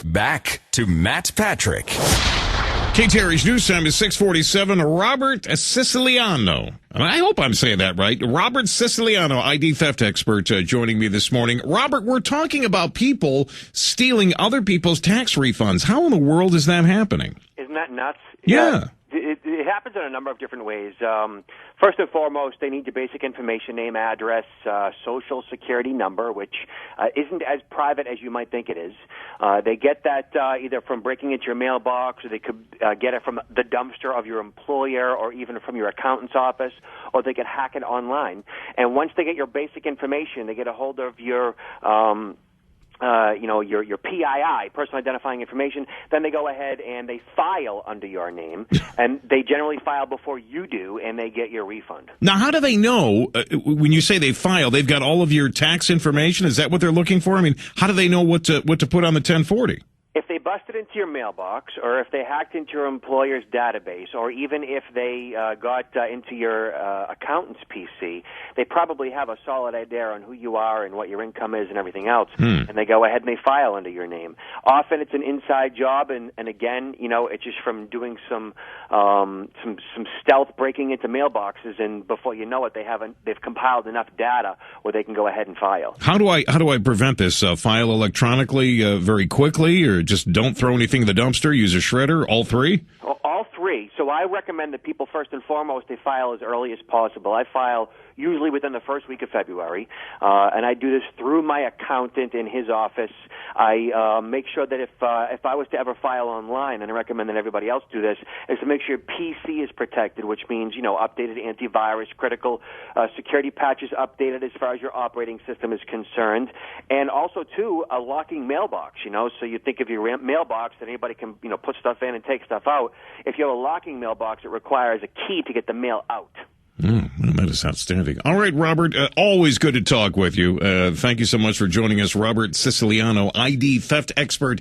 Back to Matt Patrick. KTRH News Time is 6:47. Robert Siciliano. I hope I'm saying that right. Robert Siciliano, ID theft expert, joining me this morning. Robert, we're talking about people stealing other people's tax refunds. How in the world is that happening? Isn't that nuts? Yeah. It happens in a number of different ways. First and foremost, they need your basic information, name, address, social security number, which isn't as private as you might think it is. They get that either from breaking into your mailbox, or they could get it from the dumpster of your employer, or even from your accountant's office, or they could hack it online. And once they get your basic information, they get a hold of your your PII, personal identifying information, then they go ahead and they file under your name, and they generally file before you do, and they get your refund. Now, how do they know, when you say they file, they've got all of your tax information? Is that what they're looking for? I mean, how do they know what to put on the 1040? If they busted into your mailbox, or if they hacked into your employer's database, or even if they got into your accountant's PC, they probably have a solid idea on who you are and what your income is and everything else, and they go ahead and they file under your name. Often it's an inside job, and again, it's just from doing some stealth breaking into mailboxes, and before you know it, they've compiled enough data where they can go ahead and file. How do I prevent this? File electronically very quickly, or just don't throw anything in the dumpster, use a shredder, all three? All three. So I recommend that people, first and foremost, they file as early as possible. I file usually within the first week of February, and I do this through my accountant in his office. I make sure that if I was to ever file online, and I recommend that everybody else do this, is to make sure your PC is protected, which means, updated antivirus, critical security patches updated as far as your operating system is concerned, and also, too, a locking mailbox, so you think of your mailbox that anybody can, put stuff in and take stuff out. If you have a locking mailbox, it requires a key to get the mail out. That is outstanding. All right, Robert, always good to talk with you. Thank you so much for joining us. Robert Siciliano, ID theft expert.